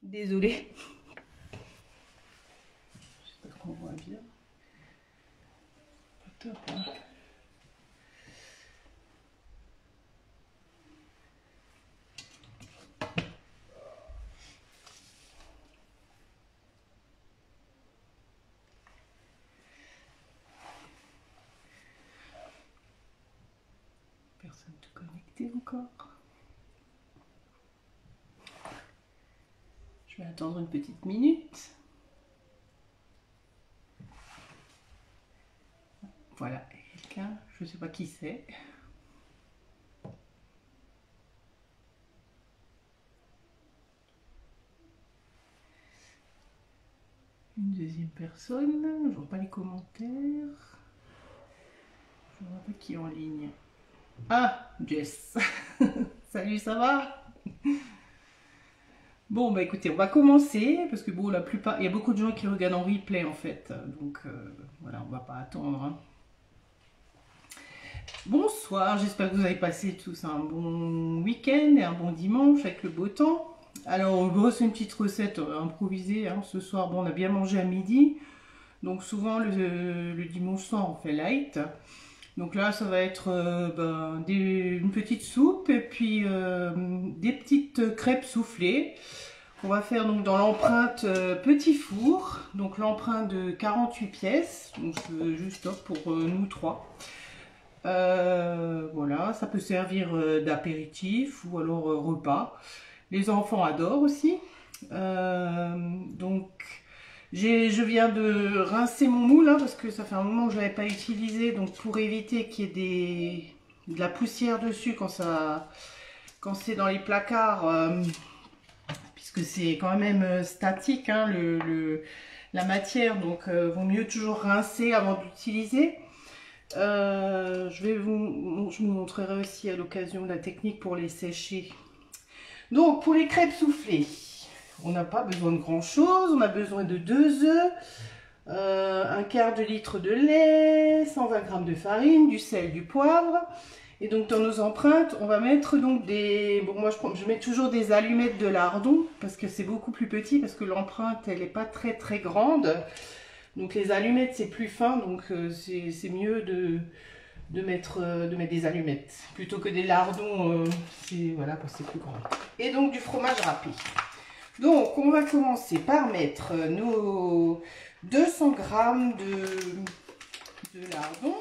Désolée. J'espère qu'on voit bien. Pas top, hein. Personne de connecté encore. Je vais attendre une petite minute. Voilà, quelqu'un, je ne sais pas qui c'est. Une deuxième personne, je vois pas les commentaires. Je vois pas qui est en ligne. Ah, Jess. Salut, ça va? Bon, bah écoutez, on va commencer, parce que bon, la plupart, il y a beaucoup de gens qui regardent en replay en fait, donc voilà, on va pas attendre, hein. Bonsoir, j'espère que vous avez passé tous un bon week-end et un bon dimanche avec le beau temps. Alors, c'est une petite recette improvisée, hein. Ce soir, bon, on a bien mangé à midi, donc souvent le dimanche soir, on fait light. Donc là, ça va être une petite soupe et puis des petites crêpes soufflées. On va faire donc dans l'empreinte petit four, donc l'empreinte de 48 pièces, donc juste top pour nous trois. Voilà, ça peut servir d'apéritif ou alors repas. Les enfants adorent aussi. Donc je viens de rincer mon moule, hein, parce que ça fait un moment que je ne l'avais pas utilisé, donc pour éviter qu'il y ait de la poussière dessus quand c'est dans les placards. Puisque c'est quand même statique, hein, la matière, donc vaut mieux toujours rincer avant d'utiliser. Je vous montrerai aussi à l'occasion la technique pour les sécher. Donc pour les crêpes soufflées, on n'a pas besoin de grand chose, on a besoin de 2 œufs, un quart de litre de lait, 120 g de farine, du sel, du poivre. Et donc dans nos empreintes, on va mettre donc moi je mets toujours des allumettes de lardon parce que c'est beaucoup plus petit, parce que l'empreinte elle n'est pas très très grande. Donc les allumettes c'est plus fin, donc c'est mieux de mettre des allumettes plutôt que des lardons, voilà, parce que c'est plus grand. Et donc du fromage râpé. Donc on va commencer par mettre nos 200 g de lardon.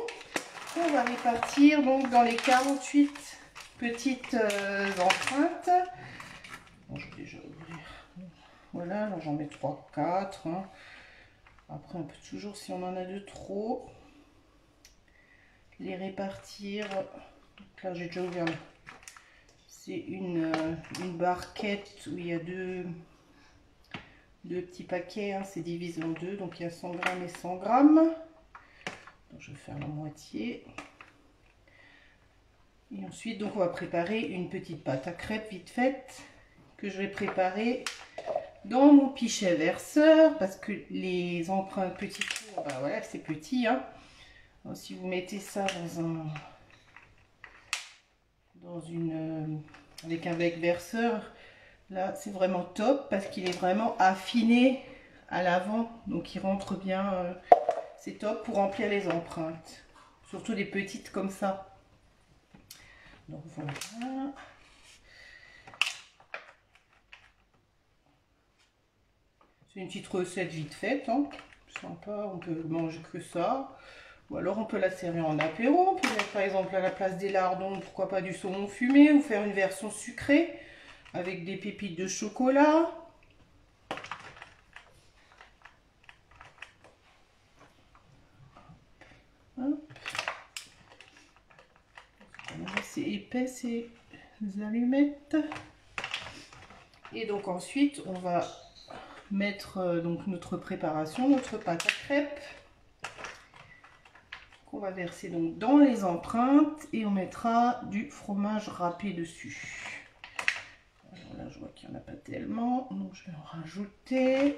On va répartir donc dans les 48 petites empreintes. Bon, je vais déjà ouvrir. Voilà, alors j'en mets 3, 4. Hein. Après, on peut toujours, si on en a de trop, les répartir. Donc là, j'ai déjà ouvert. C'est une barquette où il y a deux petits paquets. Hein. C'est divisé en deux, donc il y a 100 g et 100 g. Donc, je vais faire la moitié. Et ensuite, donc, on va préparer une petite pâte à crêpes vite faite que je vais préparer dans mon pichet verseur, parce que les empreintes petit four, bah voilà, c'est petit. Hein. Alors, si vous mettez ça avec un bec verseur, là, c'est vraiment top parce qu'il est vraiment affiné à l'avant, donc il rentre bien. C'est top pour remplir les empreintes, surtout des petites comme ça. Donc voilà. C'est une petite recette vite faite, hein. Sympa, on peut manger que ça. Ou alors on peut la servir en apéro. On peut mettre par exemple à la place des lardons, pourquoi pas du saumon fumé, ou faire une version sucrée avec des pépites de chocolat. C'est épais ces allumettes. Et donc ensuite on va mettre donc notre préparation, notre pâte à crêpes qu'on va verser donc dans les empreintes, et on mettra du fromage râpé dessus. Alors là je vois qu'il n'y en a pas tellement, donc je vais en rajouter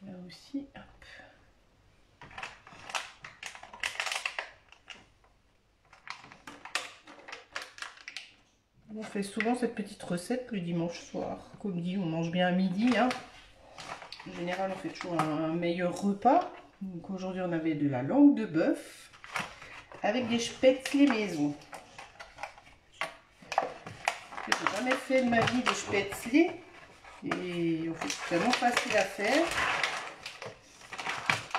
là aussi. Hop. On fait souvent cette petite recette le dimanche soir. Comme dit, on mange bien à midi. Hein. En général, on fait toujours un meilleur repas. Donc aujourd'hui, on avait de la langue de bœuf avec des spätzle maison. Je n'ai jamais fait de ma vie des spätzle. Et en fait, c'est vraiment facile à faire.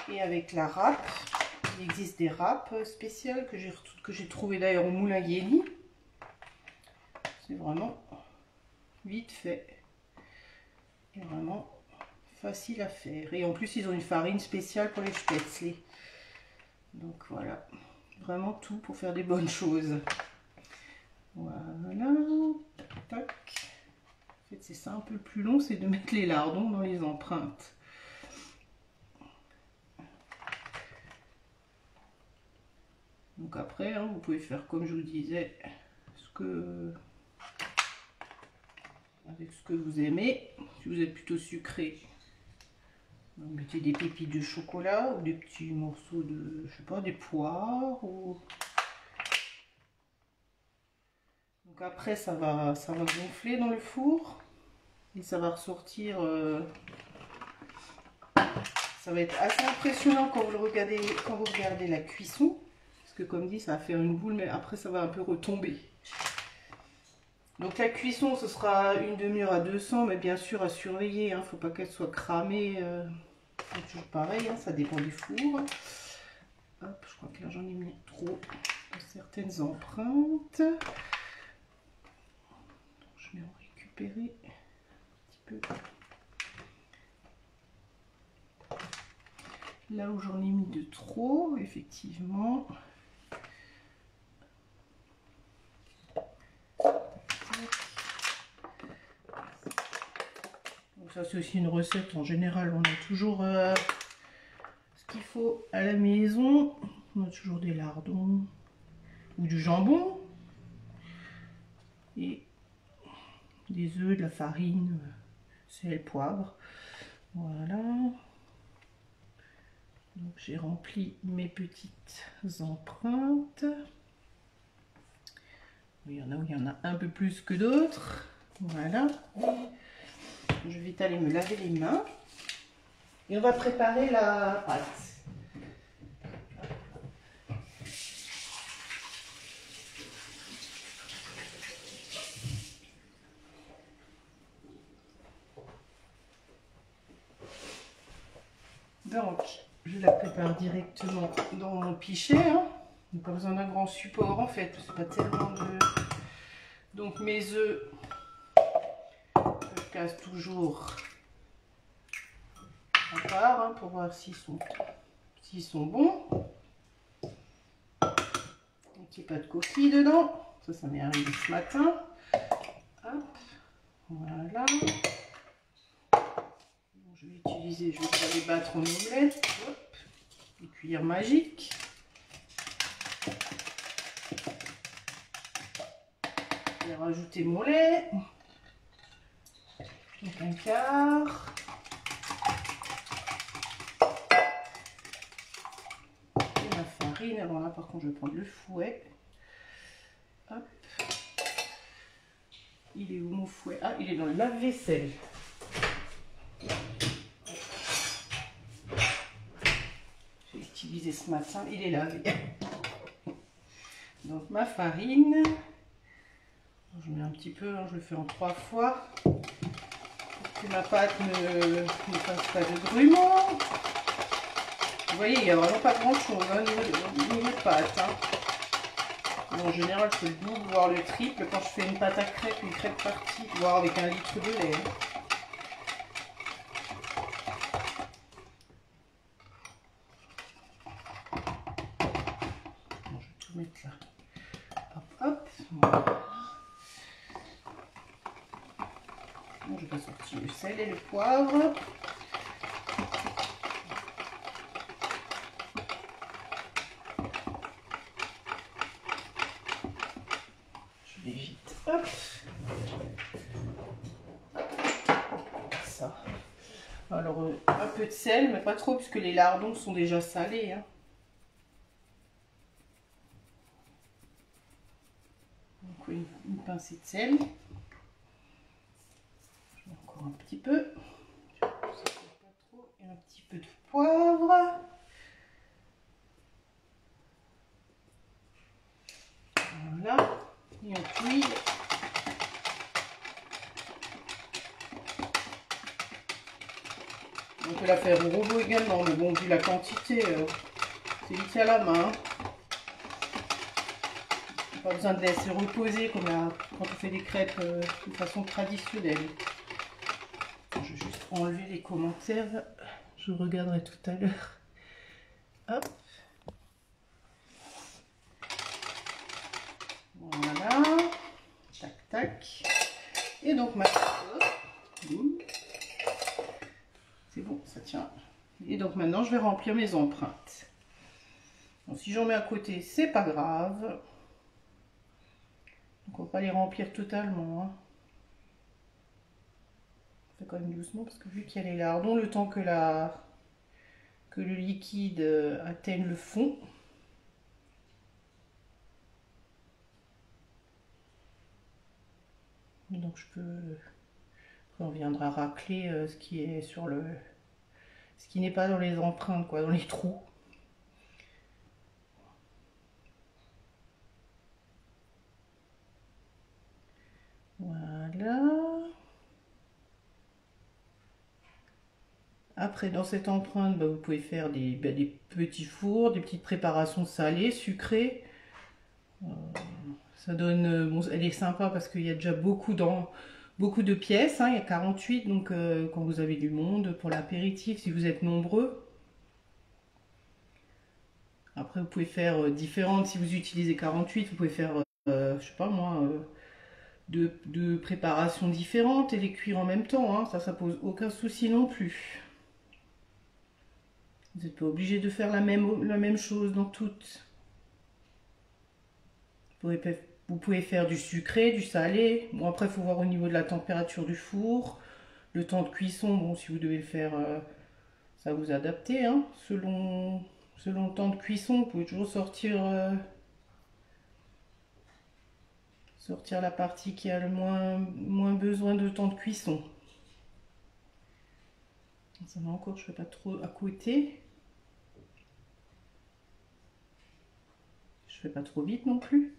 Et avec la râpe, il existe des râpes spéciales que j'ai trouvées d'ailleurs au Moulin Yéli. C'est vraiment vite fait. Et vraiment facile à faire. Et en plus, ils ont une farine spéciale pour les spätzle. Donc voilà, vraiment tout pour faire des bonnes choses. Voilà, tac, tac. En fait, c'est ça un peu le plus long, c'est de mettre les lardons dans les empreintes. Donc après, hein, vous pouvez faire comme je vous disais, avec ce que vous aimez. Si vous êtes plutôt sucré, vous mettez des pépites de chocolat ou des petits morceaux de, je sais pas, des poires. Donc après, ça va gonfler dans le four et ça va ressortir. Ça va être assez impressionnant quand vous regardez la cuisson. Parce que comme dit, ça va faire une boule, mais après ça va un peu retomber. Donc la cuisson, ce sera une demi-heure à 200, mais bien sûr à surveiller. Il ne faut pas qu'elle soit cramée. C'est toujours pareil, hein, ça dépend du four. Hop, je crois que là j'en ai mis trop de certaines empreintes. Je vais en récupérer un petit peu. Là où j'en ai mis de trop, effectivement. Donc ça c'est aussi une recette, en général on a toujours ce qu'il faut à la maison. On a toujours des lardons ou du jambon et des œufs, de la farine, sel, poivre. Voilà. Donc j'ai rempli mes petites empreintes. Il y en a où il y en a un peu plus que d'autres. Voilà. Je vais aller me laver les mains. Et on va préparer la pâte. Donc, je la prépare directement dans mon pichet. Hein. Pas besoin d'un grand support en fait. C'est pas tellement de... Donc mes œufs, je casse toujours à part hein, pour voir s'ils sont bons. Donc il n'y a pas de coquilles dedans. Ça m'est arrivé ce matin. Hop, voilà. Je vais pas les battre en omelette. Hop, les cuillères magiques. Je vais rajouter mon lait. Donc un quart. Et ma farine. Alors là par contre je vais prendre le fouet. Hop. Il est où mon fouet? Ah, il est dans le lave-vaisselle. J'ai utilisé ce matin, il est lavé. Donc ma farine. Je mets un petit peu, hein, je le fais en 3 fois. Pour que ma pâte ne fasse pas de grumeaux. Vous voyez, il n'y a vraiment pas grand chose hein, au niveau de pâte. Hein. En général, je fais le double, voire le triple quand je fais une pâte à crêpes, une crêpe partie, voire avec 1 litre de lait. Bon, je vais tout mettre là. Hop, hop. Voilà. Bon, je vais sortir le sel et le poivre. Je vais vite. Hop. Ça. Alors, un peu de sel, mais pas trop, puisque les lardons sont déjà salés. Hein. Donc, une pincée de sel. Je mets encore un petit peu. Ça pas trop. Et un petit peu de poivre. Voilà. Et on cuit. On peut la faire au robot également, mais bon, vu la quantité, c'est vite à la main. Pas besoin de laisser reposer comme quand on fait des crêpes de façon traditionnelle. Je vais juste enlever les commentaires. Je regarderai tout à l'heure. Hop. Voilà. Tac, tac. Et donc maintenant, c'est bon, ça tient. Et donc maintenant, je vais remplir mes empreintes. Donc, si j'en mets à côté, c'est pas grave. Donc on va pas les remplir totalement. Hein. On fait quand même doucement parce que vu qu'il y a les lardons, le temps que le liquide atteigne le fond. Donc je peux. Après on viendra racler ce qui est sur le. Ce qui n'est pas dans les empreintes, quoi, dans les trous. Voilà. Après, dans cette empreinte, vous pouvez faire des petits fours, des petites préparations salées, sucrées. Ça donne, bon, elle est sympa parce qu'il y a déjà beaucoup de pièces. Hein, il y a 48, donc quand vous avez du monde pour l'apéritif, si vous êtes nombreux. Après, vous pouvez faire différentes. Si vous utilisez 48, vous pouvez faire, je sais pas moi, deux préparations différentes et les cuire en même temps. Hein. Ça pose aucun souci non plus. Vous n'êtes pas obligé de faire la même chose dans toutes. Vous pouvez faire du sucré, du salé. Bon, après, il faut voir au niveau de la température du four. Le temps de cuisson, bon, si vous devez le faire, ça vous adapter. Hein. Selon le temps de cuisson, vous pouvez toujours sortir la partie qui a le moins besoin de temps de cuisson. Ça va encore, je ne fais pas trop à côté. Je fais pas trop vite non plus.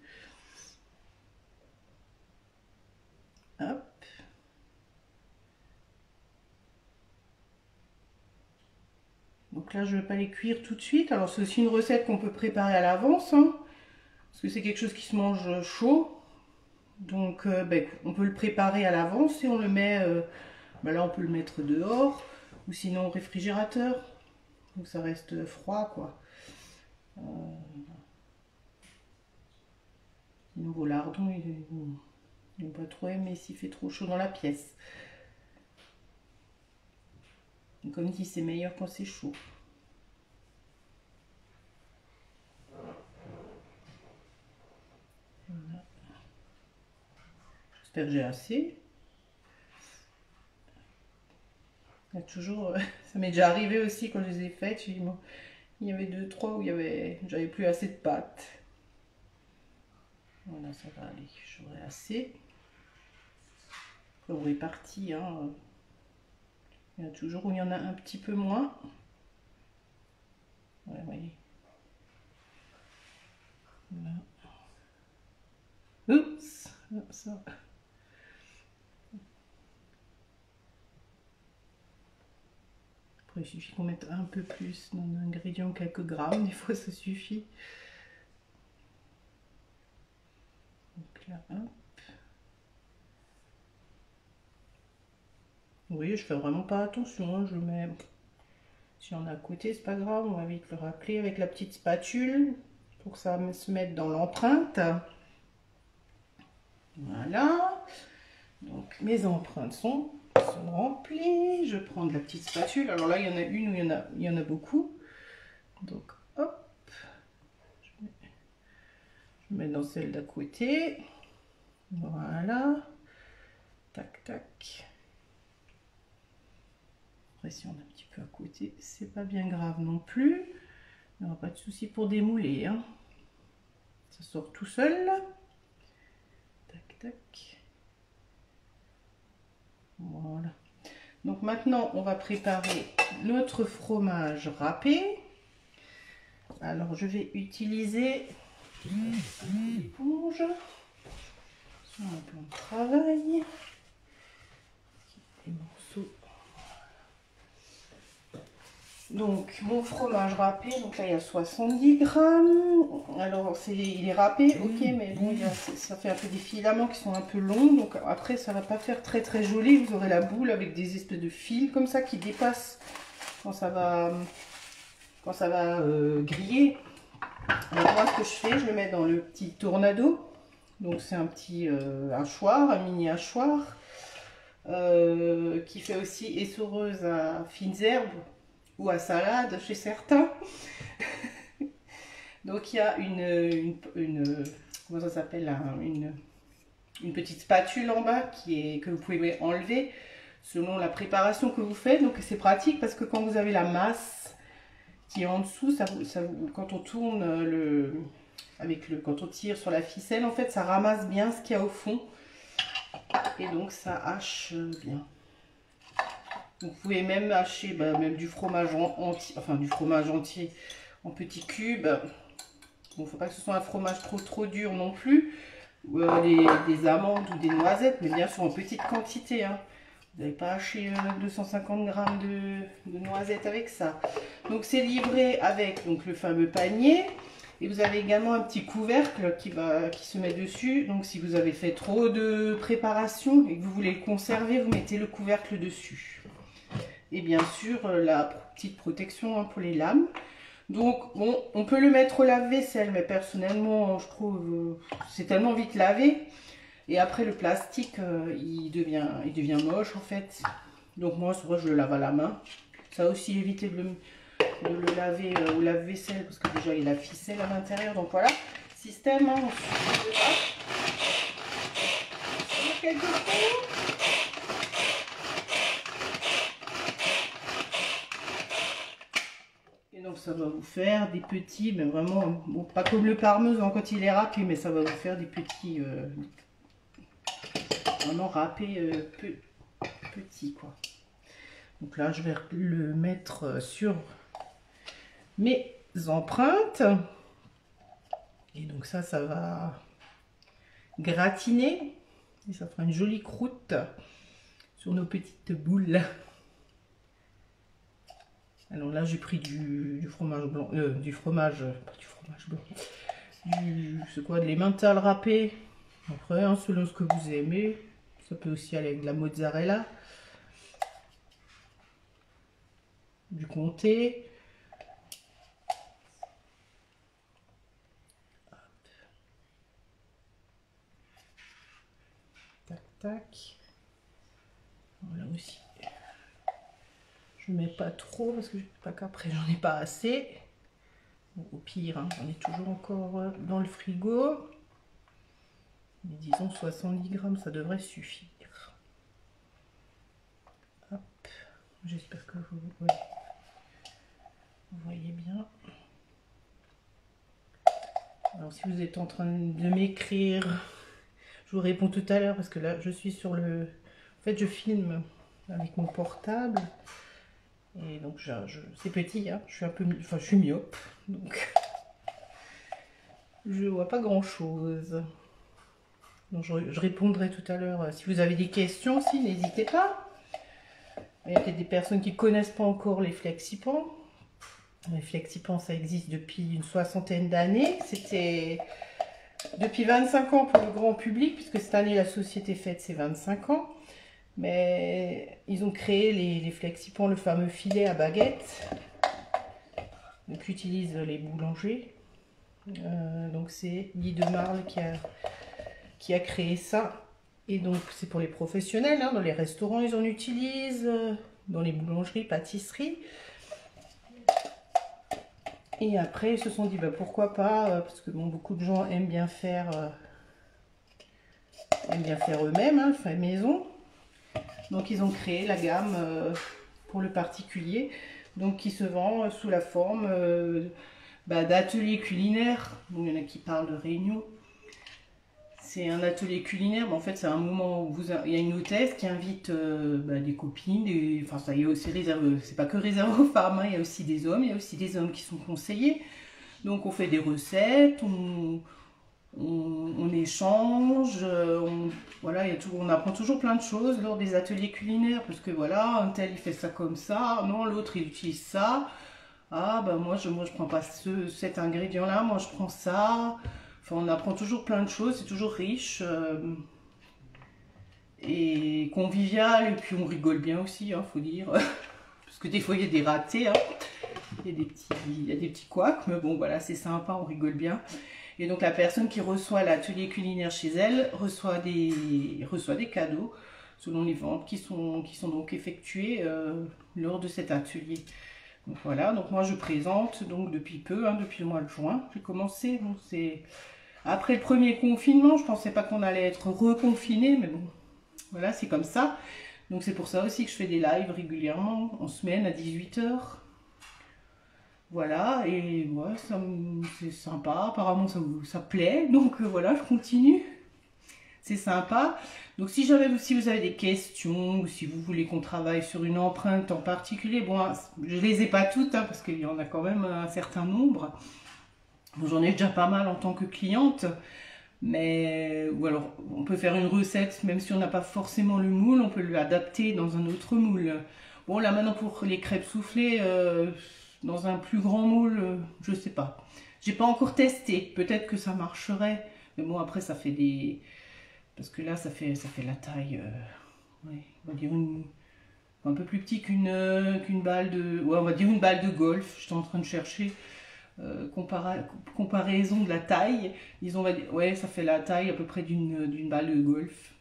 Hop. Donc là, je ne vais pas les cuire tout de suite. Alors, c'est aussi une recette qu'on peut préparer à l'avance. Hein, parce que c'est quelque chose qui se mange chaud. Donc, on peut le préparer à l'avance et on le met... là, on peut le mettre dehors. Ou sinon au réfrigérateur. Donc, ça reste froid, quoi. Sinon, vos lardons, ils n'ont pas trop aimé s'il fait trop chaud dans la pièce. Donc, comme dit, c'est meilleur quand c'est chaud. Voilà. J'espère que j'ai assez. Il y a toujours, ça m'est déjà arrivé aussi quand je les ai faites. Il y avait 2-3 où j'avais plus assez de pâte. Voilà, ça va aller, j'aurai assez. Après, on répartit. Hein. Il y en a toujours où il y en a un petit peu moins. Ouais, voyez. Voilà. Oups, ça. Après, il suffit qu'on mette un peu plus dans l'ingrédient, quelques grammes. Des fois, ça suffit. Donc là, hop. Vous voyez, je fais vraiment pas attention. Hein. Je mets... Si on a à côté, c'est pas grave. On va vite le racler avec la petite spatule pour que ça se mette dans l'empreinte. Voilà. Donc mes empreintes sont remplies. Je prends de la petite spatule. Alors là, il y en a une où il y en a beaucoup. Donc hop. Je mets dans celle d'à côté. Voilà. Tac, tac. Après, si on a un petit peu à côté, c'est pas bien grave non plus. Il n'y aura pas de souci pour démouler. Hein. Ça sort tout seul. Tac, tac. Voilà. Donc maintenant, on va préparer notre fromage râpé. Alors, je vais utiliser l'éponge sur un plan de travail. Les morceaux. Donc, mon fromage râpé, donc là, il y a 70 grammes. Alors, il est râpé, ok, mais bon, ça fait un peu des filaments qui sont un peu longs. Donc, après, ça va pas faire très très joli. Vous aurez la boule avec des espèces de fils comme ça qui dépassent quand ça va griller. Donc, moi, ce que je fais, je le mets dans le petit tornado. Donc, c'est un petit hachoir, un mini hachoir qui fait aussi essoreuse à fines herbes ou à salade chez certains. Donc il y a comment ça s'appelle, une petite spatule en bas que vous pouvez enlever selon la préparation que vous faites. Donc c'est pratique parce que quand vous avez la masse qui est en dessous, quand on tourne quand on tire sur la ficelle, en fait ça ramasse bien ce qu'il y a au fond et donc ça hache bien. Vous pouvez même hacher même du fromage entier en petits cubes. Bon, faut pas que ce soit un fromage trop dur non plus. Ou des amandes ou des noisettes, mais bien sûr en petite quantité. Hein. Vous n'allez pas hacher 250 grammes de noisettes avec ça. Donc c'est livré avec donc, le fameux panier. Et vous avez également un petit couvercle qui se met dessus. Donc si vous avez fait trop de préparation et que vous voulez le conserver, vous mettez le couvercle dessus. Et bien sûr la petite protection pour les lames. Donc bon, on peut le mettre au lave-vaisselle, mais personnellement je trouve c'est tellement vite lavé. Et après le plastique il devient moche en fait. Donc moi c'est vrai je le lave à la main. Ça a aussi évité de le laver au lave-vaisselle parce que déjà il y a la ficelle à l'intérieur. Donc voilà, système, hein, on se et donc ça va vous faire des petits, mais vraiment, bon, pas comme le parmesan quand il est râpé, mais ça va vous faire des petits, vraiment râpés petits quoi. Donc là je vais le mettre sur mes empreintes. Et donc ça va gratiner. Et ça fera une jolie croûte sur nos petites boules. Alors là j'ai pris du fromage blanc, pas du fromage blanc, c'est quoi, de l'emmental râpé. Après hein, selon ce que vous aimez, ça peut aussi aller avec de la mozzarella, du comté. Tac tac. Voilà aussi. Je ne mets pas trop parce que pas qu'après j'en ai pas assez. Bon, au pire, hein, j'en ai toujours encore dans le frigo. Mais disons 70 grammes, ça devrait suffire. Hop. J'espère que vous voyez bien. Alors si vous êtes en train de m'écrire, je vous réponds tout à l'heure parce que là je suis sur le... En fait je filme avec mon portable. Et donc c'est petit, hein, je suis un peu, enfin je suis myope, donc je vois pas grand chose. Donc je répondrai tout à l'heure si vous avez des questions aussi, n'hésitez pas. Il y a peut-être des personnes qui connaissent pas encore les Flexipans. Les Flexipans ça existe depuis une 60aine d'années. C'était depuis 25 ans pour le grand public puisque cette année la société fête ses 25 ans. Mais ils ont créé les Flexipans, le fameux filet à baguette, donc utilisent les boulangers. Donc c'est Guy de Marle qui a créé ça. Et donc c'est pour les professionnels, hein, dans les restaurants ils en utilisent, dans les boulangeries, pâtisseries. Et après ils se sont dit bah, pourquoi pas, parce que bon, beaucoup de gens aiment bien faire eux-mêmes, hein, fait maison. Donc ils ont créé la gamme pour le particulier, donc qui se vend sous la forme d'ateliers culinaires. Bon, il y en a qui parlent de réunions. c'est un atelier culinaire, mais en fait c'est un moment où il y a une hôtesse qui invite des copines, enfin ça y est aussi réservé, c'est pas que réservé aux femmes, hein, il y a aussi des hommes, il y a aussi des hommes qui sont conseillés. Donc on fait des recettes, on échange, voilà, on apprend toujours plein de choses lors des ateliers culinaires, parce que voilà, un tel il fait ça comme ça, non l'autre il utilise ça, ah bah moi je prends pas cet ingrédient là, moi je prends ça. Enfin, on apprend toujours plein de choses, c'est toujours riche et convivial, et puis on rigole bien aussi, hein, faut dire, parce que des fois il y a des ratés, hein. Il y a des petits couacs, mais bon voilà, c'est sympa, on rigole bien. Et donc la personne qui reçoit l'atelier culinaire chez elle reçoit des cadeaux selon les ventes qui sont donc effectuées lors de cet atelier. Donc voilà, donc moi je présente donc depuis peu, hein, depuis le mois de juin, j'ai commencé. Bon, c'est après le premier confinement, je pensais pas qu'on allait être reconfiné, mais bon, voilà, c'est comme ça. Donc c'est pour ça aussi que je fais des lives régulièrement, en semaine à 18 h. Voilà, et ouais, c'est sympa, apparemment ça plaît, donc voilà, je continue. C'est sympa. Donc si vous avez des questions, ou si vous voulez qu'on travaille sur une empreinte en particulier, bon, je les ai pas toutes, hein, parce qu'il y en a quand même un certain nombre. J'en ai déjà pas mal en tant que cliente, mais ou alors on peut faire une recette, même si on n'a pas forcément le moule, on peut l'adapter dans un autre moule. Bon là maintenant pour les crêpes soufflées, dans un plus grand moule, je sais pas. J'ai pas encore testé, peut-être que ça marcherait, mais bon après ça fait des... Parce que là ça fait la taille, ouais, on va dire un peu plus petit qu'une balle de... Ouais, on va dire une balle de golf, je suis en train de chercher... comparaison de la taille, disons, ouais, ça fait la taille à peu près d'une balle de golf.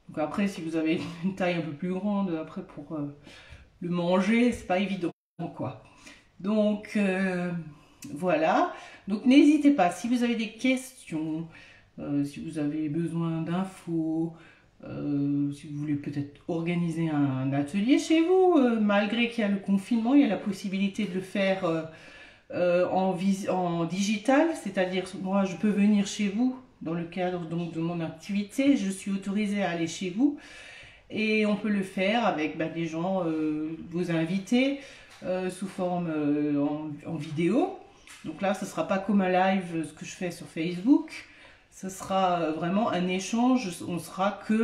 Donc après, si vous avez une taille un peu plus grande, après pour le manger, c'est pas évident, quoi. Donc voilà. Donc n'hésitez pas, si vous avez des questions, si vous avez besoin d'infos, si vous voulez peut-être organiser un atelier chez vous, malgré qu'il y a le confinement, il y a la possibilité de le faire en digital, c'est-à-dire moi je peux venir chez vous dans le cadre donc de mon activité, je suis autorisée à aller chez vous et on peut le faire avec des gens, vos invités, sous forme en vidéo. Donc là ce sera pas comme un live ce que je fais sur Facebook, ce sera vraiment un échange, on sera que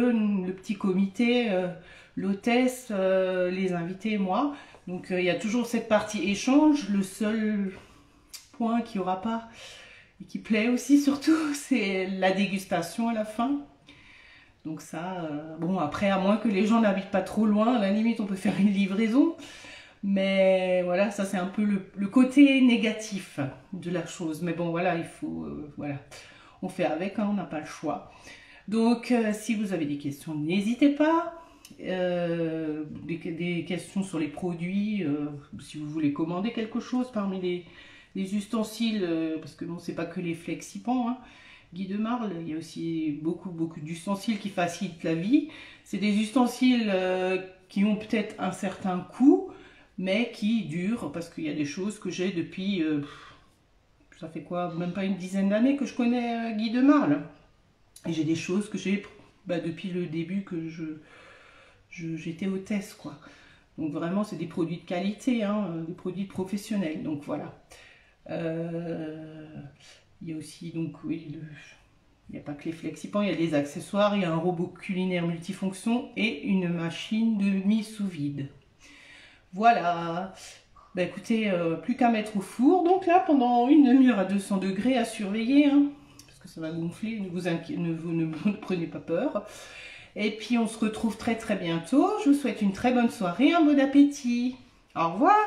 le petit comité, l'hôtesse, les invités et moi. Donc il y a toujours cette partie échange. Le seul point qu'il n'y aura pas et qui plaît aussi surtout, c'est la dégustation à la fin. Donc ça, bon après à moins que les gens n'habitent pas trop loin, à la limite on peut faire une livraison. Mais voilà, ça c'est un peu le côté négatif de la chose. Mais bon voilà, il faut, voilà, on fait avec, hein, on n'a pas le choix. Donc si vous avez des questions, n'hésitez pas. Des questions sur les produits, si vous voulez commander quelque chose parmi les ustensiles, parce que bon, c'est pas que les Flexipans, hein. Guy de Marle, il y a aussi beaucoup d'ustensiles qui facilitent la vie. C'est des ustensiles qui ont peut-être un certain coût, mais qui durent, parce qu'il y a des choses que j'ai depuis, ça fait quoi, même pas une dizaine d'années que je connais Guy de Marle. Et j'ai des choses que j'ai depuis le début que j'étais hôtesse, quoi. Donc vraiment c'est des produits de qualité, hein, des produits professionnels. Donc voilà. Il y a aussi donc oui, il n'y a pas que les Flexipans, il y a des accessoires, il y a un robot culinaire multifonction et une machine de mise sous vide. Voilà. Écoutez, plus qu'à mettre au four. Donc là pendant une demi-heure à 200 degrés à surveiller, hein, parce que ça va gonfler. Ne prenez pas peur. Et puis on se retrouve très bientôt. Je vous souhaite une très bonne soirée, un bon appétit. Au revoir.